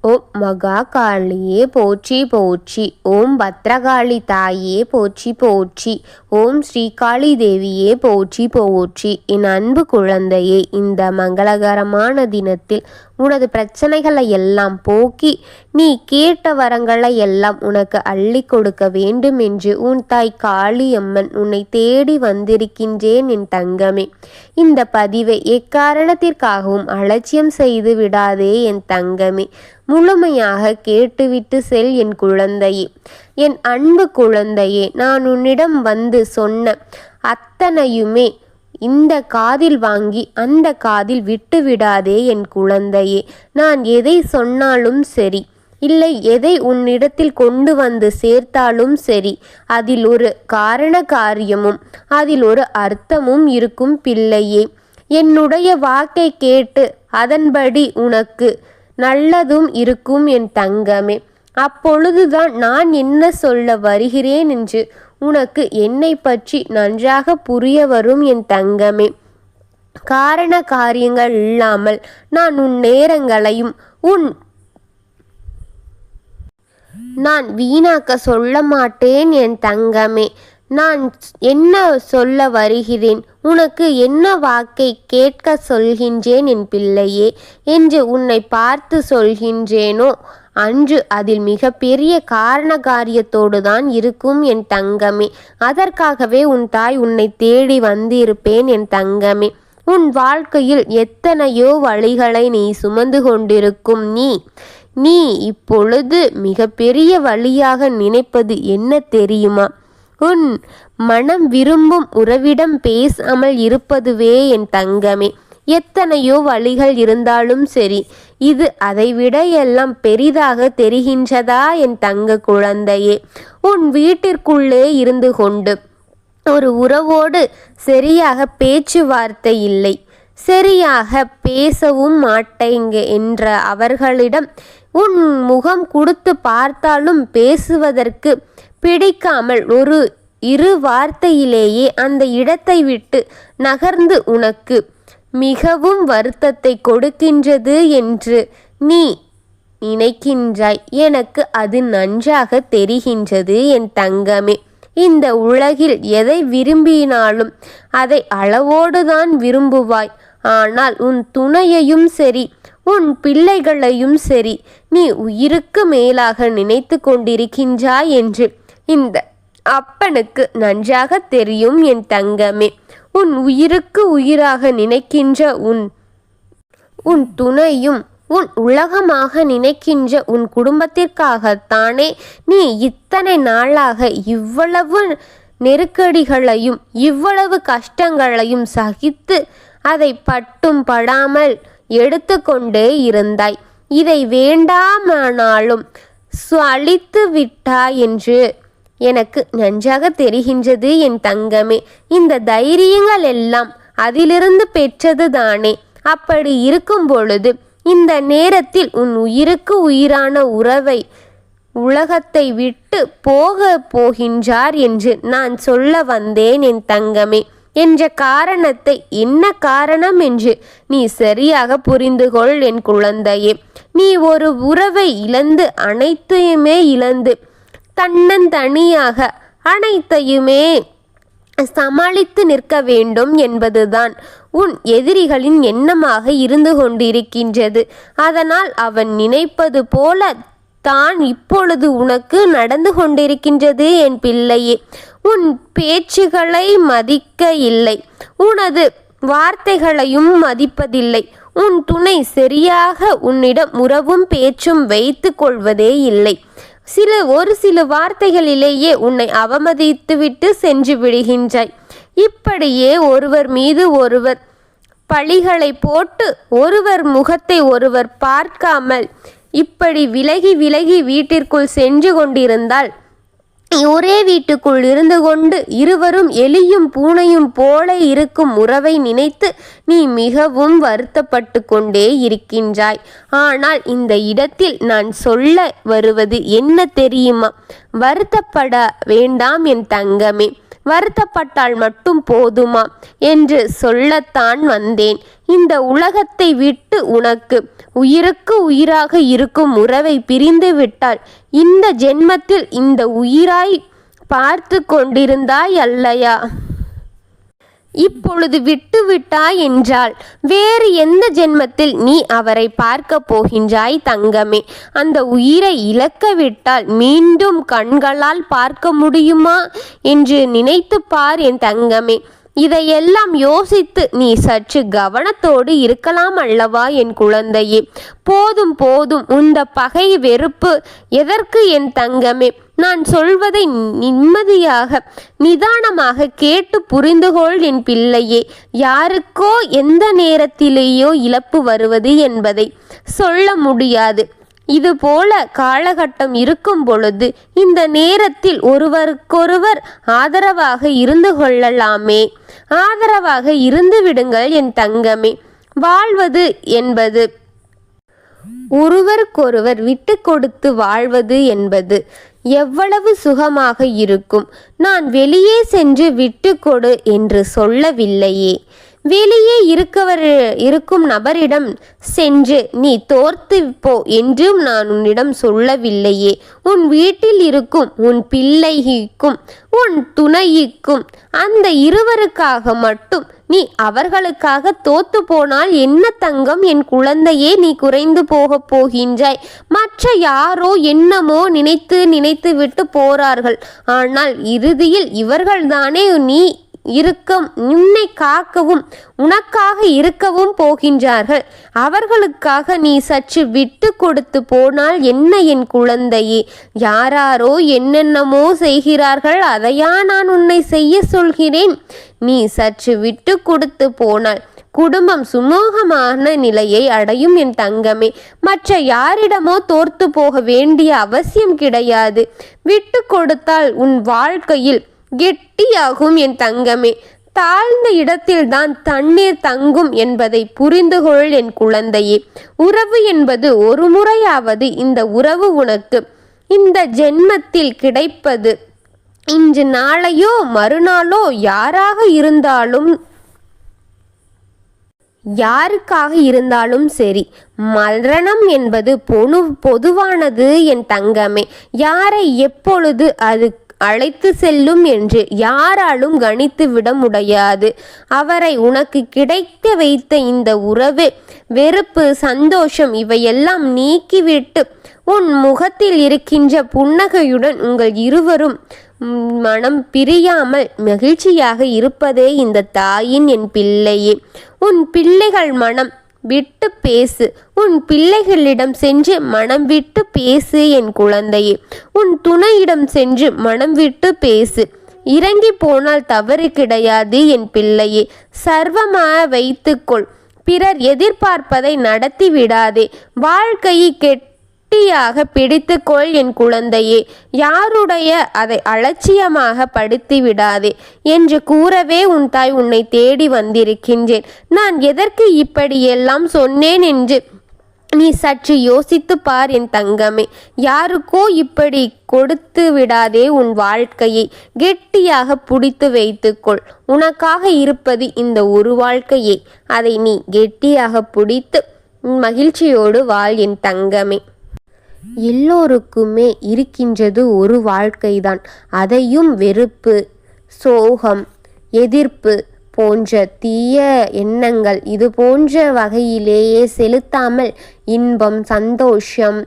ஓம் மகா காளியே போற்றி போற்றி. ஓம் பத்ரகாளி தாயே போற்றி போற்றி. ஓம் ஸ்ரீகாளி தேவியே போற்றி போற்றி. என் அன்பு குழந்தையே, இந்த மங்களகரமான தினத்தில் உனது பிரச்சனைகளை எல்லாம் போக்கி நீ கேட்ட வரங்களை எல்லாம் உனக்கு அள்ளி கொடுக்க வேண்டும் என்று உன் தாய் காளியம்மன் உன்னை தேடி வந்திருக்கின்றேன் என் தங்கமே. இந்த பதிவை எக்காரணத்திற்காகவும் அலட்சியம் செய்து விடாதே என் தங்கமே. முழுமையாக கேட்டுவிட்டு செல் என் குழந்தையே. என் அன்பு குழந்தையே, நான் உன்னிடம் வந்து சொன்ன அத்தனையுமே இந்த காதில் வாங்கி அந்த காதில் விட்டு விடாதே என் குழந்தையே. நான் எதை சொன்னாலும் சரி, இல்லை எதை உன்னிடத்தில் கொண்டு வந்து சேர்த்தாலும் சரி, அதில் ஒரு காரண காரியமும் அதில் ஒரு அர்த்தமும் இருக்கும் பிள்ளையே. என்னுடைய வாக்கை கேட்டு அதன்படி உனக்கு நல்லதும் இருக்கும் என் தங்கமே. அப்பொழுதுதான் நான் என்ன சொல்ல வருகிறேன் என்று உனக்கு என்னை பற்றி நன்றாக புரிய வரும் என் தங்கமே. காரண காரியங்கள் இல்லாமல் நான் உன் நேரங்களையும் நான் வீணாக்க சொல்ல மாட்டேன் என் தங்கமே. நான் என்ன சொல்ல வருகிறேன், உனக்கு என்ன வாக்கை கேட்க சொல்கின்றேன் என் பிள்ளையே என்று உன்னை பார்த்து சொல்கின்றேனோ அன்று அதில் மிக பெரிய காரண காரியத்தோடு தான் இருக்கும் என் தங்கமே. அதற்காகவே உன் தாய் உன்னை தேடி வந்திருப்பேன் என் தங்கமே. உன் வாழ்க்கையில் எத்தனையோ வழிகளை நீ சுமந்து கொண்டிருக்கும் நீ இப்பொழுது மிக பெரிய வழியாக நினைப்பது என்ன தெரியுமா? உன் மனம் விரும்பும் உறவிடம் பேசாமல் இருப்பதுவே என் தங்கமே. எத்தனையோ வழிகள் இருந்தாலும் சரி, இது அதைவிட எல்லாம் பெரிதாக தெரிகின்றதா என் தங்க குழந்தையே? உன் வீட்டிற்குள்ளே இருந்து கொண்டு ஒரு உறவோடு சரியாக பேச்சுவார்த்தை இல்லை, சரியாக பேசவும் மாட்டேங்க என்ற அவர்களிடம் உன் முகம் கொடுத்து பார்த்தாலும் பேசுவதற்கு பிடிக்காமல் இரு வார்த்தையிலேயே அந்த இடத்தை விட்டு நகர்ந்து உனக்கு மிகவும் வருத்தத்தை கொடுக்கின்றது என்று நீ நினைக்கின்றாய். எனக்கு அது நன்றாக தெரிகின்றது என் தங்கமே. இந்த உலகில் எதை விரும்பினாலும் அதை அளவோடுதான் விரும்புவாய். ஆனால் உன் துணையையும் சரி, உன் பிள்ளைகளையும் சரி நீ உயிருக்கு மேலாக நினைத்து கொண்டிருக்கின்றாய் என்று இந்த அப்பனுக்கு நன்றாக தெரியும் என் தங்கமே. உன் உயிருக்கு உயிராக நினைக்கின்ற உன் துணையும் உன் உலகமாக நினைக்கின்ற உன் குடும்பத்திற்காகத்தானே நீ இத்தனை நாளாக இவ்வளவு நெருக்கடிகளையும் இவ்வளவு கஷ்டங்களையும் சகித்து அதை பட்டும் படாமல் எடுத்து கொண்டே இருந்தாய். இதை வேண்டாமானாலும் அழித்து விட்டாய் என்று எனக்கு நன்றாக தெரிகின்றது என் தங்கமே. இந்த தைரியங்கள் எல்லாம் அதிலிருந்து பெற்றது தானே. அப்படி இருக்கும் பொழுது இந்த நேரத்தில் உன் உயிருக்கு உயிரான உறவை உலகத்தை விட்டு போகின்றார் என்று நான் சொல்ல வந்தேன் என் தங்கமே. என்ற காரணத்தை என்ன காரணம் என்று நீ சரியாக புரிந்து கொள் என் குழந்தையே. நீ ஒரு உறவை இழந்து அனைத்தையுமே இழந்து தன்னந்தனியாக அனைத்தையுமே சமாளித்து நிற்க வேண்டும் என்பதுதான் உன் எதிரிகளின் எண்ணமாக இருந்து கொண்டிருக்கின்றது. அதனால் அவன் நினைப்பது போல தான் இப்பொழுது உனக்கு நடந்து கொண்டிருக்கின்றது என் பிள்ளையே. உன் பேச்சுகளை மதிக்க இல்லை, உனது வார்த்தைகளையும் மதிப்பதில்லை. உன் துணை சரியாக உன்னிடம் உறவும் பேச்சும் வைத்து கொள்வதே இல்லை. ஒரு சில வார்த்தைகளிலேயே உன்னை அவமதித்துவிட்டு சென்று விடுகின்றாய். இப்படியே ஒருவர் மீது ஒருவர் பழிகளை போட்டு ஒருவர் முகத்தை ஒருவர் பார்க்காமல் இப்படி விலகி விலகி வீட்டிற்குள் சென்று கொண்டிருந்தால் ஒரே வீட்டுக்குள் இருந்து கொண்டு இருவரும் எலியும் பூனையும் போல இருக்கும் உறவை நினைத்து நீ மிகவும் வருத்தப்பட்டு கொண்டே இருக்கின்றாய். ஆனால் இந்த இடத்தில் நான் சொல்ல வருவது என்ன தெரியுமா? வருத்தப்பட வேண்டாம் என் தங்கமே. வருத்தப்பட்டால் மட்டும் போதுமா என்று சொல்லத்தான் வந்தேன். இந்த உலகத்தை விட்டு உனக்கு உயிருக்கு உயிராக இருக்கும் உறவை பிரிந்து விட்டால் இந்த ஜென்மத்தில் இந்த உயிராய் பார்த்து கொண்டிருந்தாய் அல்லையா? இப்பொழுது விட்டுவிட்டாய் என்றால் வேறு எந்த ஜென்மத்தில் நீ அவரை பார்க்க போகின்றாய் தங்கமே? அந்த உயிரை இழக்கவிட்டால் மீண்டும் கண்களால் பார்க்க முடியுமா என்று நினைத்து பார் என் தங்கமே. இதையெல்லாம் யோசித்து நீ சற்று கவனத்தோடு இருக்கலாம் அல்லவா என் குழந்தையே? போதும் போதும், இந்த பகை வெறுப்பு எதற்கு என் தங்கமே? நான் சொல்வதை நிம்மதியாக நிதானமாக கேட்டு புரிந்துகொள் என் பிள்ளையே. யாருக்கோ எந்த நேரத்திலேயோ இழப்பு வருவது என்பதை சொல்ல முடியாது. இதுபோல காலகட்டம் இருக்கும் பொழுது இந்த நேரத்தில் ஒருவருக்கொருவர் ஆதரவாக இருந்து கொள்ளலாமே. ஆதரவாக இருந்து விடுங்கள் என் தங்கமே. வாழ்வது என்பது ஒருவருக்கொருவர் விட்டு கொடுத்து வாழ்வது என்பது எவ்வளவு சுகமாக இருக்கும். நான் வெளியே சென்று விட்டு கொடு என்று சொல்லவில்லையே. வெளியே இருக்கும் நபரிடம் சென்று நீ தோர்த்து போ என்றும் நான் உன்னிடம் சொல்லவில்லையே. உன் வீட்டில் இருக்கும் உன் பிள்ளைக்கும் உன் துணைக்கும் அந்த இருவருக்காக மட்டும் நீ அவர்களுக்காக தோத்து போனால் என்ன தங்கம் என் குழந்தையே? நீ குறைந்து போகின்றாய். மற்ற யாரோ என்னமோ நினைத்து விட்டு போறார்கள். ஆனால் இறுதியில் இவர்கள்தானே நீ உன்னை காக்கவும் உனக்காக இருக்கவும் போகின்றார்கள். அவர்களுக்காக நீ சற்று விட்டு கொடுத்து போனால் என்ன என் குழந்தையே? யாராரோ என்னென்னமோ செய்கிறார்கள், அதையா நான் உன்னை செய்ய சொல்கிறேன்? நீ சற்று விட்டு கொடுத்து போனால் குடும்பம் சுமூகமான நிலையை அடையும் என் தங்கமே. மற்ற யாரிடமோ தோர்த்து போக வேண்டிய அவசியம் கிடையாது. விட்டு கொடுத்தால் உன் வாழ்க்கையில் கெட்டியாகும் என் தங்கமே. தாழ்ந்த இடத்தில்தான் தண்ணீர் தங்கும் என்பதை புரிந்துகொள் என் குழந்தையே. உறவு என்பது ஒரு முறையாவது இந்த உறவு உனக்கு இந்த ஜென்மத்தில் கிடைப்பது. இன்று நாளையோ மறுநாளோ யாருக்காக இருந்தாலும் சரி, மரணம் என்பது பொதுவானது என் தங்கமே. யாரை எப்பொழுது அது அழைத்து செல்லும் என்று யாராலும் கணித்து விட முடியாது. அவரை உனக்கு கிடைக்க வைத்த இந்த உறவு வெறுப்பு, சந்தோஷம் இவையெல்லாம் நீக்கிவிட்டு உன் முகத்தில் இருக்கின்ற புன்னகையுடன் உங்கள் இருவரும் மனம் பிரியாமல் மகிழ்ச்சியாக இருப்பதே இந்த தாயின் என் பிள்ளையே. உன் பிள்ளைகள் மனம் விட்டு பேசு. உன் பிள்ளைகளிடம் சென்று மனம் விட்டு பேசு என் குழந்தையே. உன் துணையிடம் சென்று மனம் விட்டு பேசு. இறங்கி போனால் தவறு கிடையாது என் பிள்ளையே. சர்வமாக வைத்துக்கொள். பிறர் எதிர்பார்ப்பதை நடத்தி விடாதே. வாழ்க்கையை கெட்டியாக பிடித்துக்கொள் என் குழந்தையே. யாருடைய அதை அலட்சியமாக படுத்தி விடாதே என்று கூறவே உன் தாய் உன்னை தேடி வந்திருக்கின்றேன். நான் எதற்கு இப்படியெல்லாம் சொன்னேன் என்று நீ சற்று யோசித்து பார் என் தங்கமே. யாருக்கோ இப்படி கொடுத்து விடாதே. உன் வாழ்க்கையை கெட்டியாக பிடித்து வைத்துக்கொள். உனக்காக இருப்பது இந்த ஒரு வாழ்க்கையே. அதை நீ கெட்டியாக பிடித்து மகிழ்ச்சியோடு வாழ் என் தங்கமே. எல்லோருக்குமே இருக்கின்றது ஒரு வாழ்க்கைதான். அதையும் வெறுப்பு, சோகம், எதிர்ப்பு போன்ற தீய எண்ணங்கள் இது போன்ற வகையிலேயே செலுத்தாமல் இன்பம், சந்தோஷம்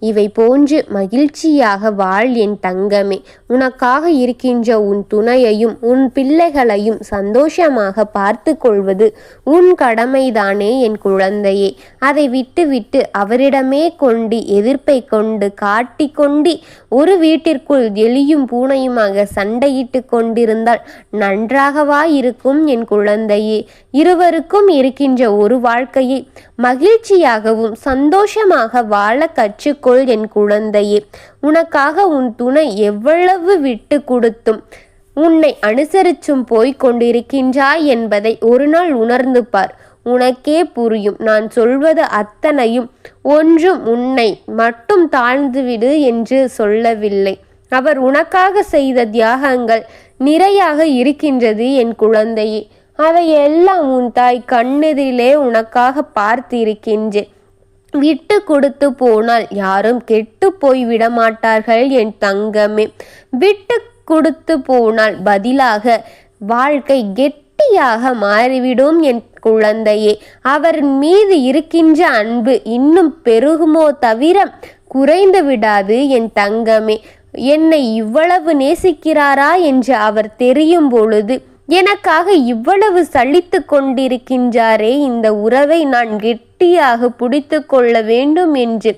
இவை போன்று மகிழ்ச்சியாக வாழ் என் தங்கமே. உனக்காக இருக்கின்ற உன் துணையையும் உன் பிள்ளைகளையும் சந்தோஷமாக பார்த்து கொள்வது உன் கடமைதானே என் குழந்தையே. அதை விட்டு அவரிடமே கொண்டு எதிர்ப்பை கொண்டு காட்டிக்கொண்டு ஒரு வீட்டிற்குள் எலியும் பூனையுமாக சண்டையிட்டு கொண்டிருந்தால் நன்றாகவா இருக்கும் என் குழந்தையே? இருவருக்கும் இருக்கின்ற ஒரு வாழ்க்கையை மகிழ்ச்சியாகவும் சந்தோஷமாக வாழ கற்றுக்கொள் என் குழந்தையே. உனக்காக உன் துணை எவ்வளவு விட்டு கொடுத்தும் உன்னை அனுசரிச்சும் போய்க் கொண்டிருக்கின்றாய் என்பதை ஒரு நாள் உணர்ந்து பார். உனக்கே புரியும். நான் சொல்வது அத்தனையும் ஒன்றும் உன்னை மட்டும் தாழ்ந்துவிடு என்று சொல்லவில்லை. அவர் உனக்காக செய்த தியாகங்கள் நிறையாக இருக்கின்றது என் குழந்தையே. அதையெல்லாம் உன் தாய் கண்ணெதிரிலே உனக்காக பார்த்திருக்கின்றேன். விட்டு கொடுத்து போனால் யாரும் கெட்டு போய் விடமாட்டார்கள் என் தங்கமே. விட்டு கொடுத்து போனால் பதிலாக வாழ்க்கை கெட்டியாக மாறிவிடும் என் குழந்தையே. அவர் மீது இருக்கின்ற அன்பு இன்னும் பெருகுமோ தவிர குறைந்து விடாது என் தங்கமே. என்னை இவ்வளவு நேசிக்கிறாரா என்று அவர் தெரியும் பொழுது எனக்காக இவ்வளவு சலித்து கொண்டிருக்கின்றாரே, இந்த உறவை நான் கெட்டியாக பிடித்து கொள்ள வேண்டும் என்று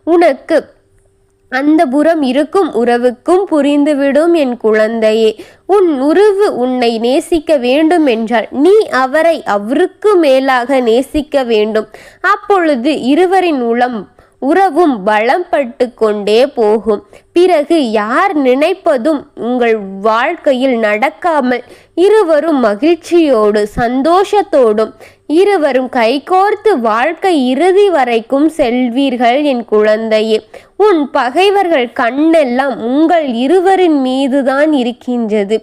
உனக்கு அந்த புறம் இருக்கும் உறவுக்கும் புரிந்துவிடும் என் குழந்தையே. உன் உறவு உன்னை நேசிக்க வேண்டும் என்றால் நீ அவரை அவருக்கு மேலாக நேசிக்க வேண்டும். அப்பொழுது இருவரின் உறவும் பலப்பட்டு கொண்டே போகும். பிறகு யார் நினைப்பதும் உங்கள் வாழ்க்கையில் நடக்காமல் இருவரும் மகிழ்ச்சியோடு சந்தோஷத்தோடும் இருவரும் கைகோர்த்து வாழ்க்கை இறுதி வரைக்கும் செல்வீர்கள் என் குழந்தையே. உன் பகைவர்கள் கண்ணெல்லாம் உங்கள் இருவரின் மீதுதான் இருக்கின்றது.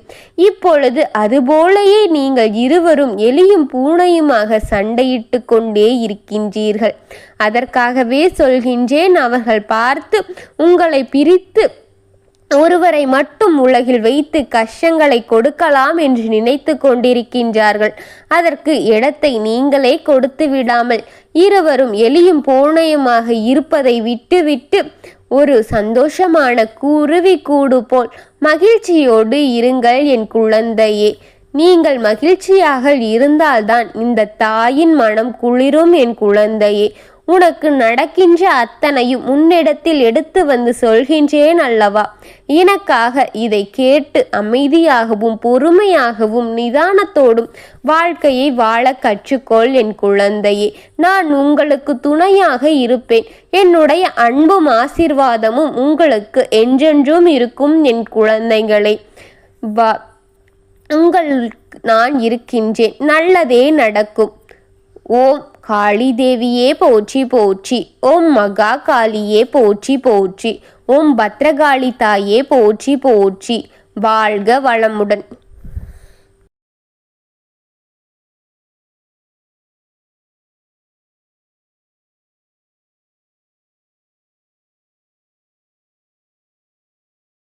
இப்பொழுது அதுபோலயே நீங்கள் இருவரும் எலியும் பூனையுமாக சண்டையிட்டு கொண்டே இருக்கின்றீர்கள். அதற்காகவே சொல்கின்றேன், அவர்கள் பார்த்து உங்களை பிரித்து ஒருவரை மட்டும் உலகில் வைத்து கஷ்டங்களை கொடுக்கலாம் என்று நினைத்து கொண்டிருக்கின்றார்கள். அதற்கு இடத்தை நீங்களே கொடுத்து விடாமல் இருவரும் எலியும் பூனையுமாக இருப்பதை விட்டுவிட்டு ஒரு சந்தோஷமான குருவி கூடு போல் மகிழ்ச்சியோடு இருங்கள் என் குழந்தையே. நீங்கள் மகிழ்ச்சியாக இருந்தால்தான் இந்த தாயின் மனம் குளிரும் என் குழந்தையே. உனக்கு நடக்கின்ற அத்தனையும் உன்னிடத்தில் எடுத்து வந்து சொல்கின்றேன் அல்லவா. எனக்காக இதை கேட்டு அமைதியாகவும் பொறுமையாகவும் நிதானத்தோடும் வாழ்க்கையை வாழ கற்றுக்கொள் என் குழந்தையே. நான் உங்களுக்கு துணையாக இருப்பேன். என்னுடைய அன்பும் ஆசீர்வாதமும் உங்களுக்கு என்றென்றும் இருக்கும் என் குழந்தைகளே. உங்களுக்கு நான் இருக்கின்றேன். நல்லதே நடக்கும். ஓம் காளி தேவியே போற்றி போற்றி. ஓம் மகா காளியே போற்றி போற்றி. ஓம் பத்ரகாளி தாயே போற்றி போற்றி. வாழ்க வளமுடன்.